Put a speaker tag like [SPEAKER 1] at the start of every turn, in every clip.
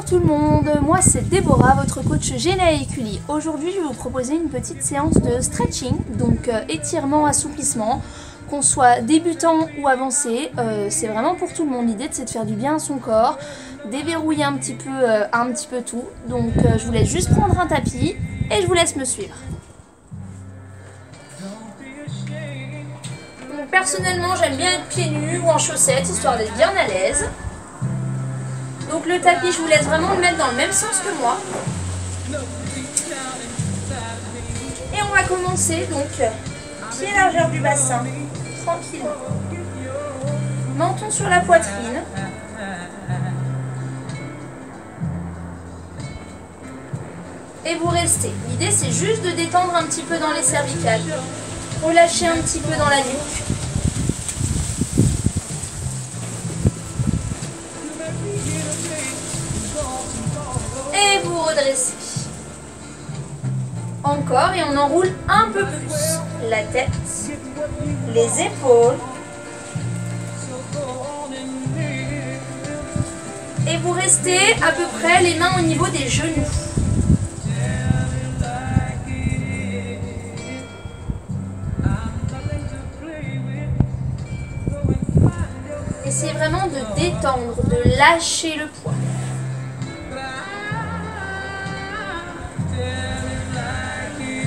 [SPEAKER 1] tout le monde, moi c'est Déborah, votre coach Géna et Écully. Aujourd'hui je vais vous proposer une petite séance de stretching, donc étirement, assouplissement, qu'on soit débutant ou avancé, c'est vraiment pour tout le monde. L'idée c'est de faire du bien à son corps, déverrouiller un petit peu tout. Donc je vous laisse juste prendre un tapis et je vous laisse me suivre. Donc, personnellement j'aime bien être pieds nus ou en chaussettes, histoire d'être bien à l'aise. Donc le tapis, je vous laisse vraiment le mettre dans le même sens que moi. Et on va commencer donc pied largeur du bassin, tranquillement. Menton sur la poitrine. Et vous restez. L'idée c'est juste de détendre un petit peu dans les cervicales. Relâcher un petit peu dans la nuque. Et vous redressez. Encore, et on enroule un peu plus la tête, les épaules. Et vous restez à peu près les mains au niveau des genoux. Essayez vraiment de détendre, de lâcher le poids.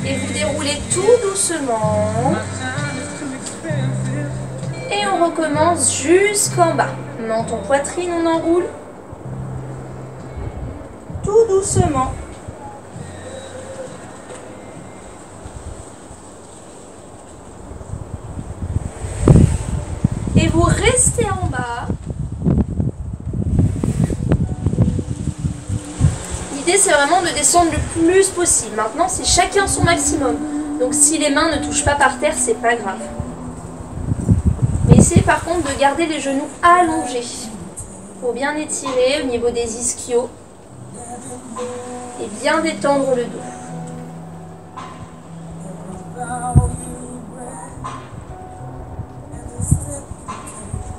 [SPEAKER 1] Et vous déroulez tout doucement. Et on recommence jusqu'en bas. Menton, poitrine, on enroule. Tout doucement. Et vous restez en bas. L'idée c'est vraiment de descendre le plus possible. Maintenant c'est chacun son maximum. Donc si les mains ne touchent pas par terre, c'est pas grave. Mais essayez par contre de garder les genoux allongés. Pour bien étirer au niveau des ischios. Et bien détendre le dos.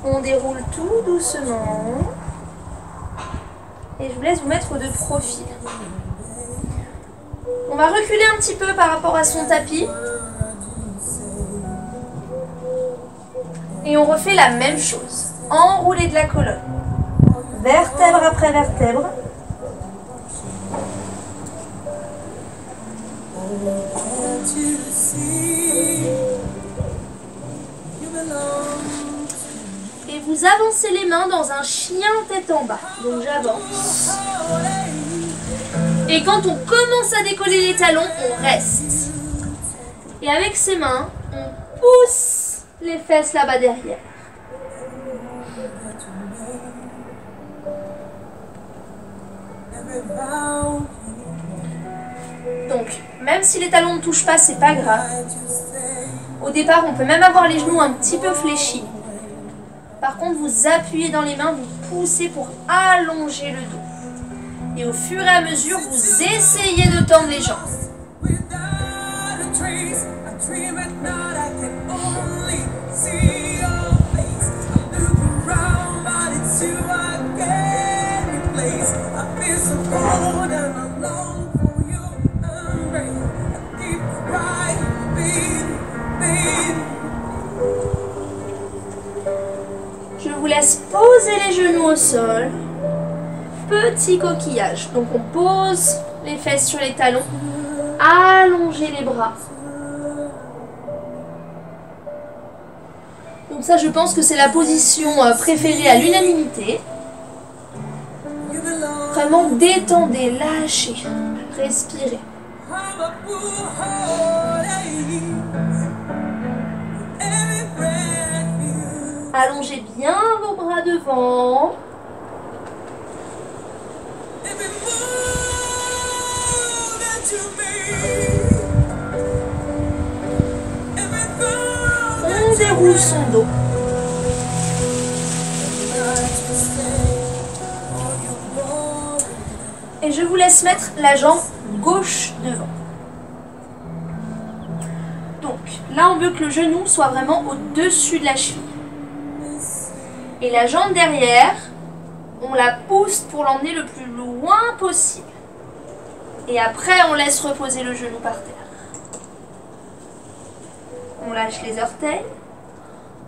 [SPEAKER 1] On déroule tout doucement. Et je vous laisse vous mettre de profil. On va reculer un petit peu par rapport à son tapis. Et on refait la même chose. Enrouler de la colonne. Vertèbre après vertèbre. Et vous avancez les mains dans un chien tête en bas. Donc j'avance. Et quand on commence à décoller les talons, on reste. Et avec ses mains, on pousse les fesses là-bas derrière. Donc, même si les talons ne touchent pas, c'est pas grave. Au départ, on peut même avoir les genoux un petit peu fléchis. Par contre, vous appuyez dans les mains, vous poussez pour allonger le dos. Et au fur et à mesure, vous essayez de tendre les jambes. Je vous laisse poser les genoux au sol. Petit coquillage. Donc on pose les fesses sur les talons. Allongez les bras. Donc ça, je pense que c'est la position préférée à l'unanimité. Vraiment détendez, lâchez, respirez. Allongez bien vos bras devant. On déroule son dos. Et je vous laisse mettre la jambe gauche devant. Donc là, on veut que le genou soit vraiment au-dessus de la cheville. Et la jambe derrière, On la booste pour l'emmener le plus loin possible. Et après, on laisse reposer le genou par terre. On lâche les orteils.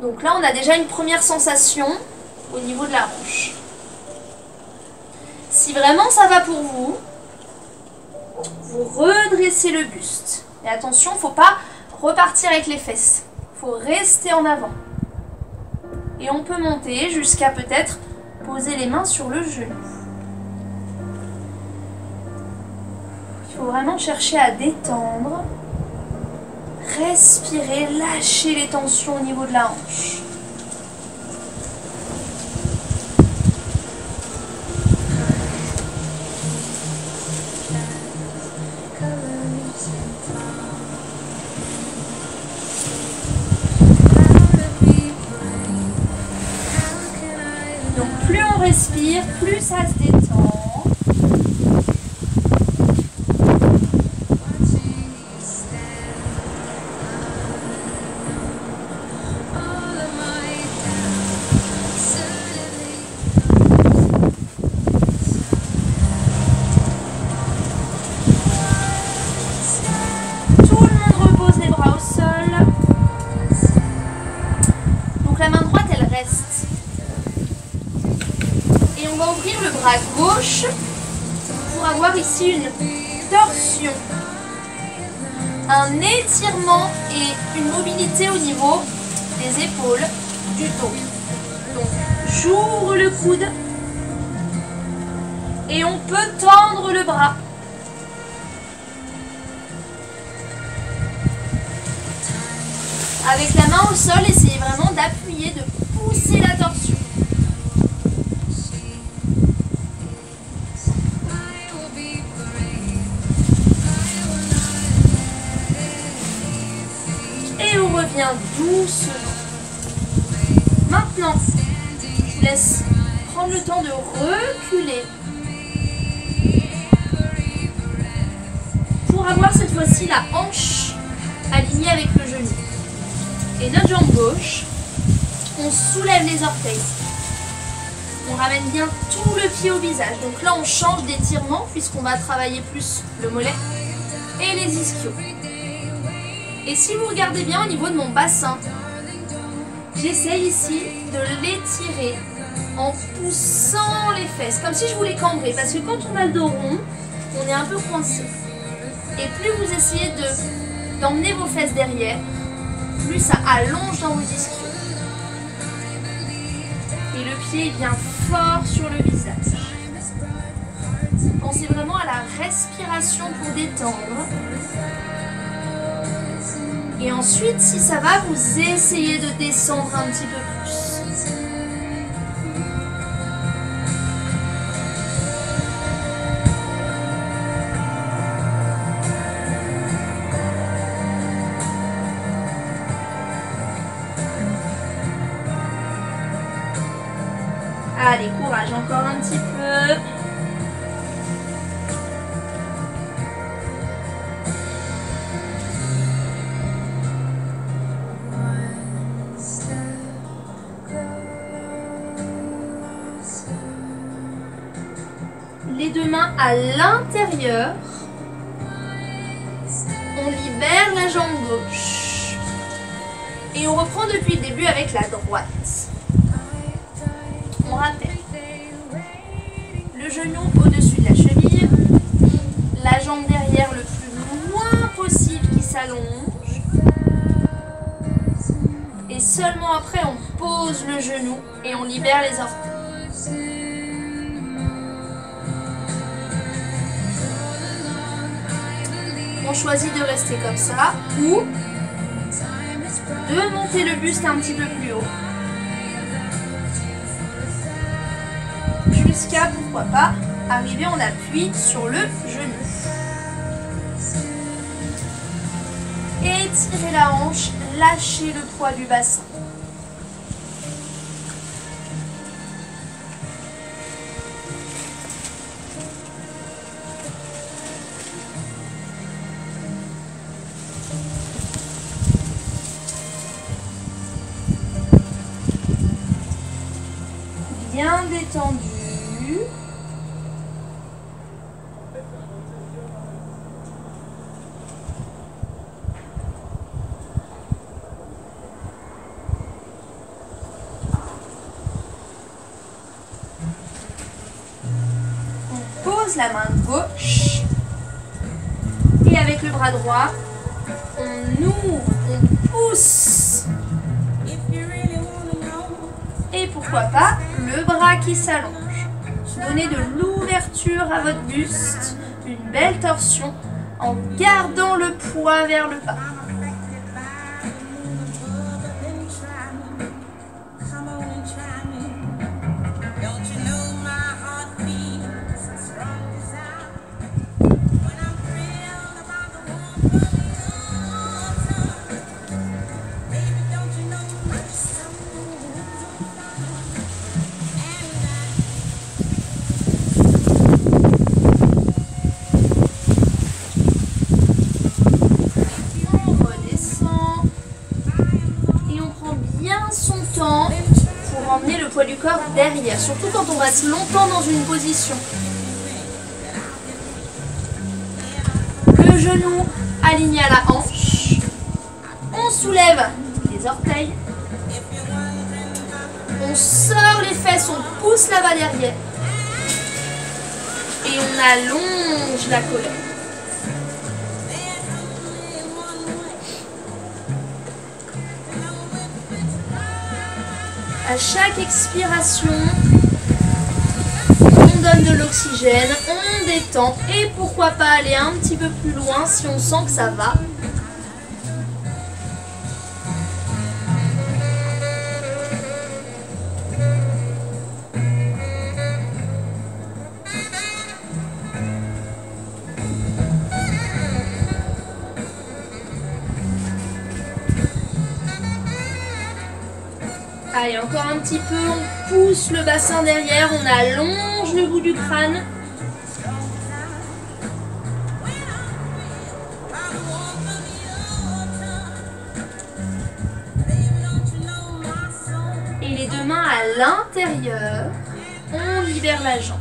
[SPEAKER 1] Donc là, on a déjà une première sensation au niveau de la hanche. Si vraiment ça va pour vous, vous redressez le buste. Et attention, il ne faut pas repartir avec les fesses. Il faut rester en avant. Et on peut monter jusqu'à peut-être poser les mains sur le genou. Il faut vraiment chercher à détendre. Respirez, lâchez les tensions au niveau de la hanche. Donc plus on respire, plus ça se détend. Et on va ouvrir le bras gauche pour avoir ici une torsion, un étirement et une mobilité au niveau des épaules, du dos. Donc j'ouvre le coude et on peut tendre le bras. Avec la main au sol, essayez vraiment d'appuyer, de pousser la torsion. Et on revient doucement. Maintenant, je vous laisse prendre le temps de reculer pour avoir cette fois-ci la hanche alignée avec le genou. Et notre jambe gauche, on soulève les orteils. On ramène bien tout le pied au visage. Donc là, on change d'étirement puisqu'on va travailler plus le mollet et les ischios. Et si vous regardez bien au niveau de mon bassin, j'essaye ici de l'étirer en poussant les fesses, comme si je voulais cambrer. Parce que quand on a le dos rond, on est un peu coincé. Et plus vous essayez d'emmener vos fesses derrière, plus ça allonge dans vos ischios. Et le pied vient fort sur le visage. Pensez vraiment à la respiration pour détendre. Et ensuite, si ça va, vous essayez de descendre un petit peu plus. Allez, courage, encore un petit peu. Les deux mains à l'intérieur. On libère la jambe gauche. Et on reprend depuis le début avec la droite. On rappelle. Le genou au-dessus de la cheville. La jambe derrière le plus loin possible qui s'allonge. Et seulement après, on pose le genou et on libère les orteils. On choisit de rester comme ça ou de monter le buste un petit peu plus haut. Jusqu'à, pourquoi pas, arriver en appui sur le genou. Étirez la hanche, lâchez le poids du bassin. Bien détendu. dessus. On pose la main gauche et avec le bras droit, on ouvre, on pousse. Et pourquoi pas le bras qui s'allonge. Donnez de l'ouverture à votre buste, une belle torsion en gardant le poids vers le bas. Pour emmener le poids du corps derrière, surtout quand on reste longtemps dans une position. Le genou aligné à la hanche. On soulève les orteils. On sort les fesses, on pousse la bas derrière. Et on allonge la colonne. À chaque expiration, on donne de l'oxygène, on détend et pourquoi pas aller un petit peu plus loin si on sent que ça va. Allez, encore un petit peu, on pousse le bassin derrière, on allonge le bout du crâne. Et les deux mains à l'intérieur, on libère la jambe.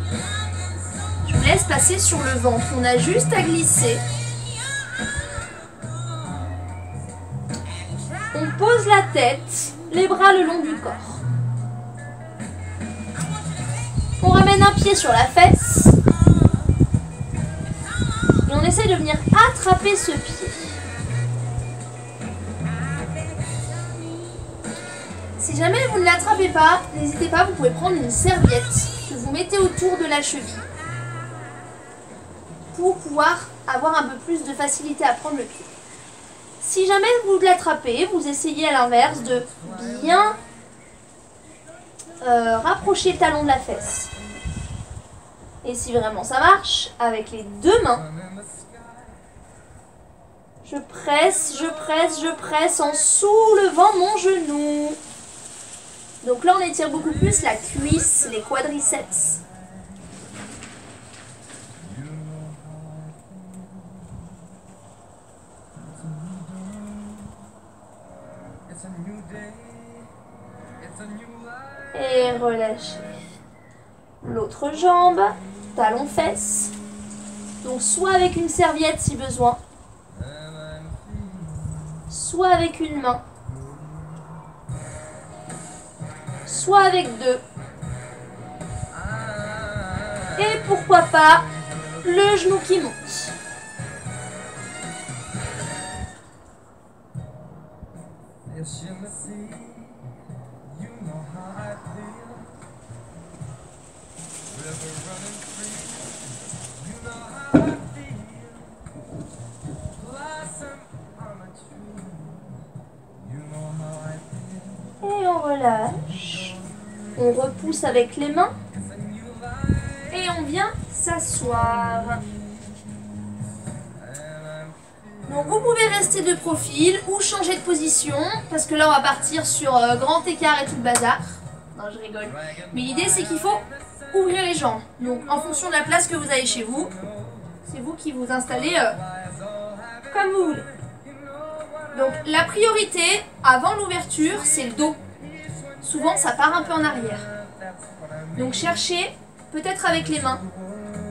[SPEAKER 1] Je vous laisse passer sur le ventre, on a juste à glisser. On pose la tête. Les bras le long du corps. On ramène un pied sur la fesse. Et on essaie de venir attraper ce pied. Si jamais vous ne l'attrapez pas, n'hésitez pas, vous pouvez prendre une serviette que vous mettez autour de la cheville pour pouvoir avoir un peu plus de facilité à prendre le pied. Si jamais vous l'attrapez, vous essayez à l'inverse de bien rapprocher le talon de la fesse. Et si vraiment ça marche, avec les deux mains, je presse, je presse, je presse en soulevant mon genou. Donc là, on étire beaucoup plus la cuisse, les quadriceps. Et relâchez. L'autre jambe, talon-fesse. Donc soit avec une serviette si besoin, soit avec une main, soit avec deux. Et pourquoi pas le genou qui monte. Et on relâche. On repousse avec les mains. Et on vient s'asseoir. Donc vous pouvez rester de profil ou changer de position. Parce que là on va partir sur grand écart et tout le bazar. Non, je rigole. Mais l'idée c'est qu'il faut ouvrir les jambes. Donc en fonction de la place que vous avez chez vous, c'est vous qui vous installez comme vous voulez. Donc la priorité avant l'ouverture, c'est le dos. Souvent ça part un peu en arrière. Donc cherchez peut-être avec les mains,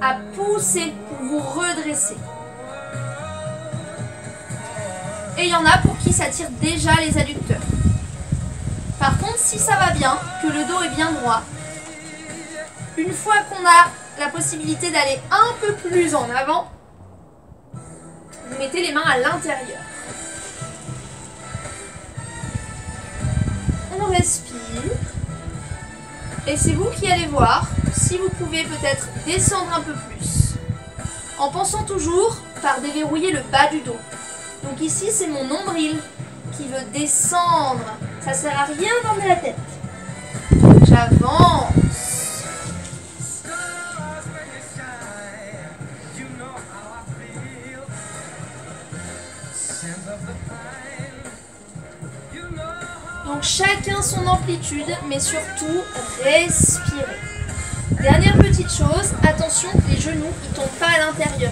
[SPEAKER 1] à pousser pour vous redresser. Et il y en a pour qui ça tire déjà les adducteurs. Par contre, si ça va bien, que le dos est bien droit, une fois qu'on a la possibilité d'aller un peu plus en avant, vous mettez les mains à l'intérieur. On respire. Et c'est vous qui allez voir si vous pouvez peut-être descendre un peu plus. En pensant toujours par déverrouiller le bas du dos. Donc ici, c'est mon nombril qui veut descendre. Ça sert à rien d'emmener la tête. J'avance. Donc chacun son amplitude, mais surtout respirez. Dernière petite chose, attention que les genoux ne tombent pas à l'intérieur.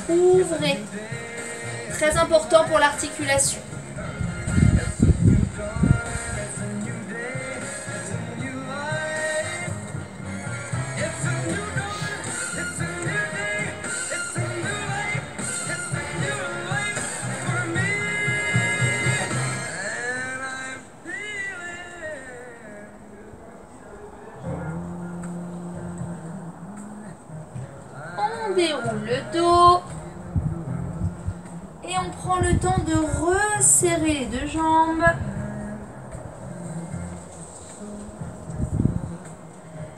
[SPEAKER 1] Ouvrez. Très important pour l'articulation. On déroule le dos. Et on prend le temps de resserrer les deux jambes.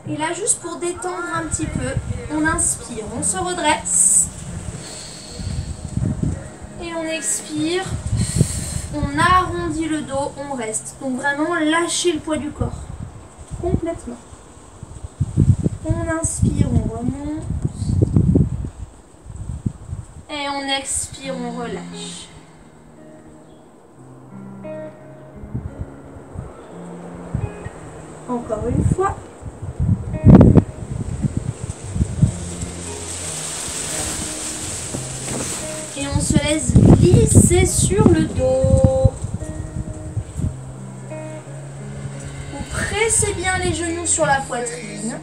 [SPEAKER 1] Et là, juste pour détendre un petit peu, on inspire, on se redresse. Et on expire. On arrondit le dos, on reste. Donc vraiment, lâchez le poids du corps. Complètement. On inspire, on remonte. Et on expire, on relâche. Encore une fois. Et on se laisse glisser sur le dos. Vous pressez bien les genoux sur la poitrine.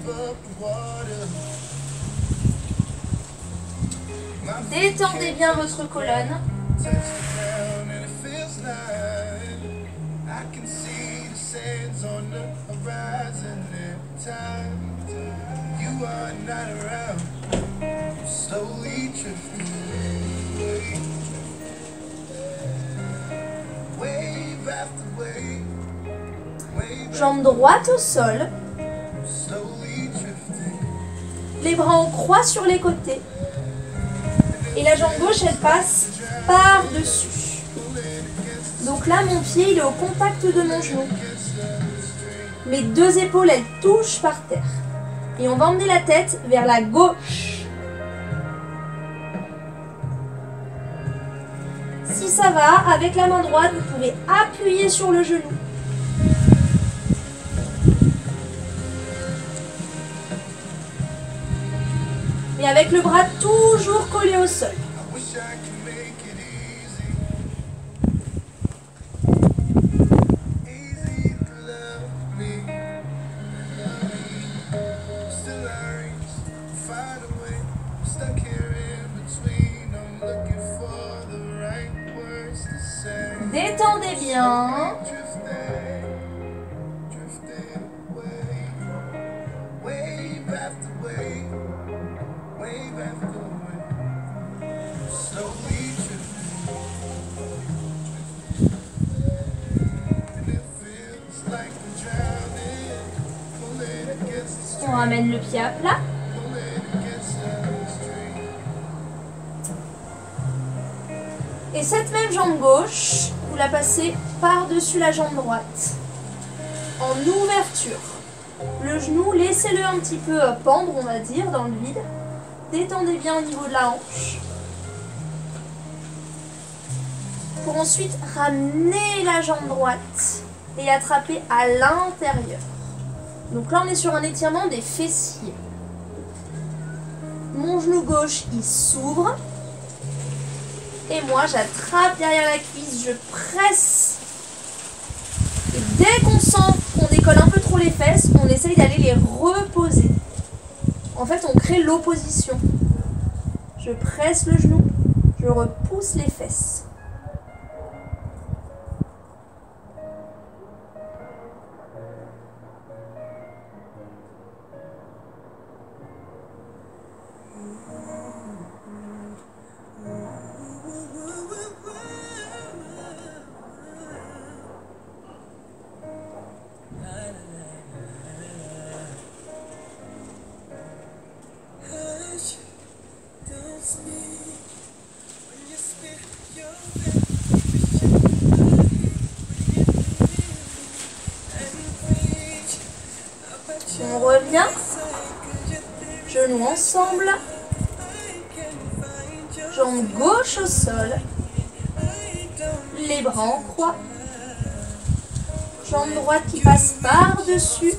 [SPEAKER 1] Détendez bien votre colonne. Jambe droite au sol. Les bras en croix sur les côtés. Et la jambe gauche, elle passe par-dessus. Donc là, mon pied, il est au contact de mon genou. Mes deux épaules, elles touchent par terre. Et on va emmener la tête vers la gauche. Si ça va, avec la main droite, vous pouvez appuyer sur le genou. Et avec le bras toujours collé au sol. Détendez bien. On ramène le pied à plat. Et cette même jambe gauche, vous la passez par-dessus la jambe droite. En ouverture. Le genou, laissez-le un petit peu pendre, on va dire, dans le vide. Détendez bien au niveau de la hanche. Pour ensuite ramener la jambe droite et attraper à l'intérieur. Donc là, on est sur un étirement des fessiers. Mon genou gauche, il s'ouvre. Et moi, j'attrape derrière la cuisse, je presse. Et dès qu'on sent qu'on décolle un peu trop les fesses, on essaye d'aller les reposer. En fait, on crée l'opposition. Je presse le genou, je repousse les fesses. On revient, genoux ensemble, jambe gauche au sol, les bras en croix, jambe droite qui passe par-dessus,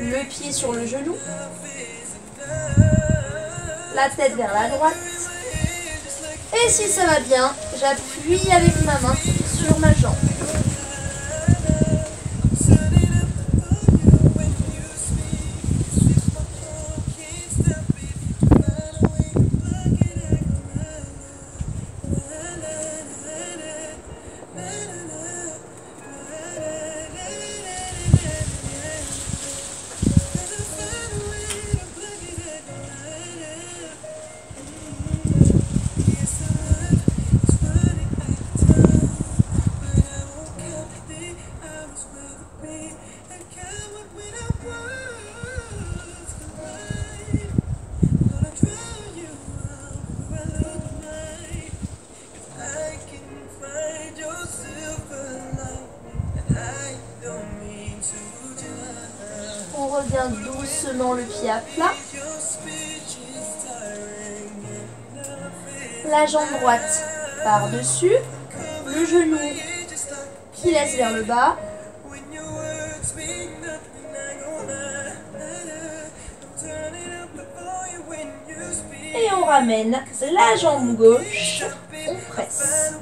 [SPEAKER 1] le pied sur le genou, la tête vers la droite. Et si ça va bien, j'appuie avec ma main sur ma jambe. On revient doucement le pied à plat. La jambe droite par-dessus. Le genou qui laisse vers le bas. Et on ramène la jambe gauche. On presse.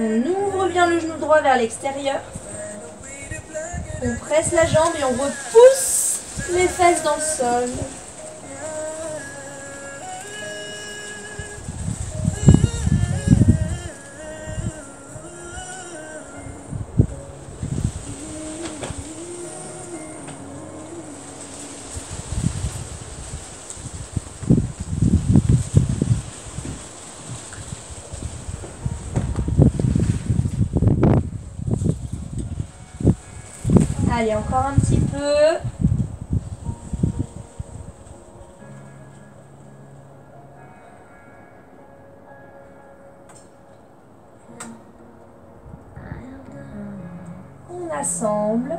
[SPEAKER 1] On ouvre bien le genou droit vers l'extérieur. On presse la jambe et on repousse les fesses dans le sol. Allez, encore un petit peu. On assemble.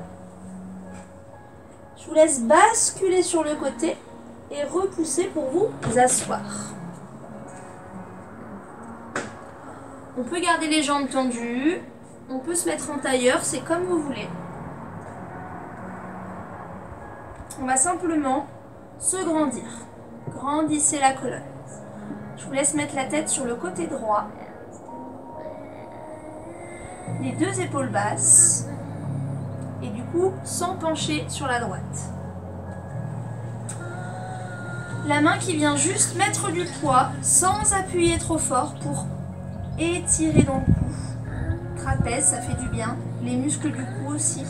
[SPEAKER 1] Je vous laisse basculer sur le côté et repousser pour vous asseoir. On peut garder les jambes tendues. On peut se mettre en tailleur, c'est comme vous voulez. On va simplement se grandir. Grandissez la colonne. Je vous laisse mettre la tête sur le côté droit. Les deux épaules basses. Et du coup, sans pencher sur la droite. La main qui vient juste mettre du poids, sans appuyer trop fort pour étirer dans le cou. Trapèze, ça fait du bien. Les muscles du cou aussi.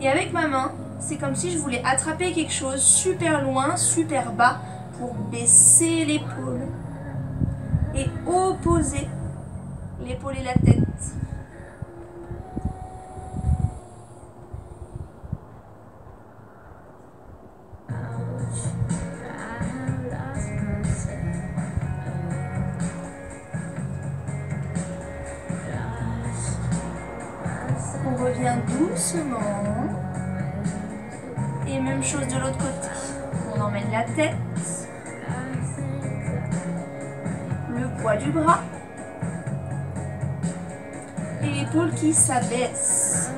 [SPEAKER 1] Et avec ma main, c'est comme si je voulais attraper quelque chose super loin, super bas, pour baisser l'épaule et opposer l'épaule et la tête. On revient doucement. Et même chose de l'autre côté. On emmène la tête, le poids du bras et l'épaule qui s'abaisse.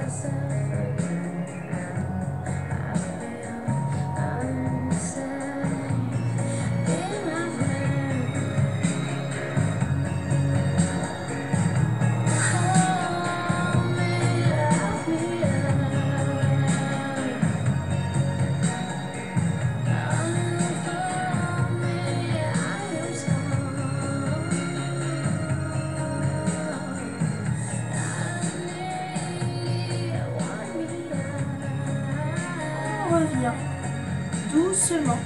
[SPEAKER 1] doucement.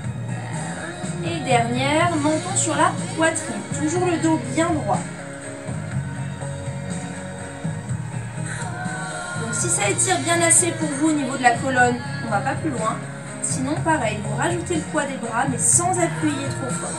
[SPEAKER 1] Et dernière, menton sur la poitrine. Toujours le dos bien droit. Donc si ça étire bien assez pour vous au niveau de la colonne, on va pas plus loin. Sinon pareil, vous rajoutez le poids des bras mais sans appuyer trop fort.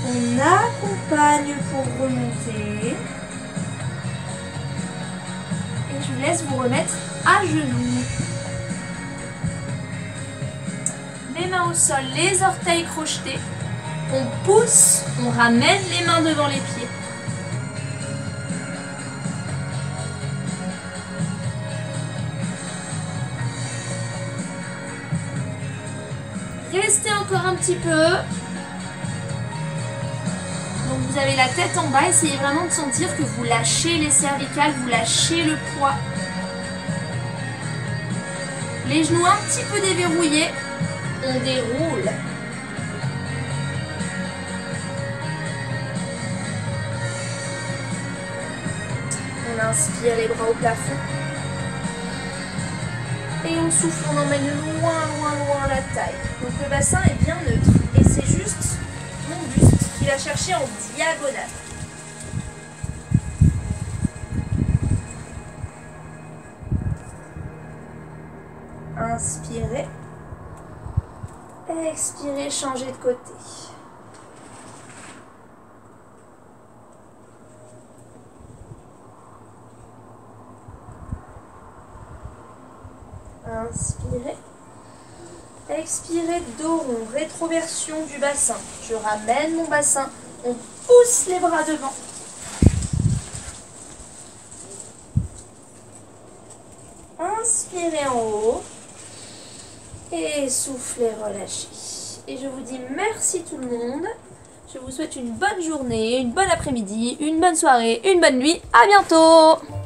[SPEAKER 1] On accompagne pour remonter. Et je vous laisse vous remettre à genoux. Les mains au sol, les orteils crochetés. On pousse, on ramène les mains devant les pieds. Restez encore un petit peu. Donc vous avez la tête en bas, essayez vraiment de sentir que vous lâchez les cervicales, vous lâchez le poids. Les genoux un petit peu déverrouillés, on déroule. On inspire les bras au plafond. Et on souffle, on emmène loin, loin, loin la taille. Donc le bassin est bien neutre. Et c'est juste mon buste qui va chercher en diagonale. Inspirez. Expirez, changez de côté. Inspirez. Expirez, dos rond, rétroversion du bassin. Je ramène mon bassin. On pousse les bras devant. Inspirez en haut. Et soufflez, relâchez. Et je vous dis merci tout le monde. Je vous souhaite une bonne journée, une bonne après-midi, une bonne soirée, une bonne nuit. À bientôt!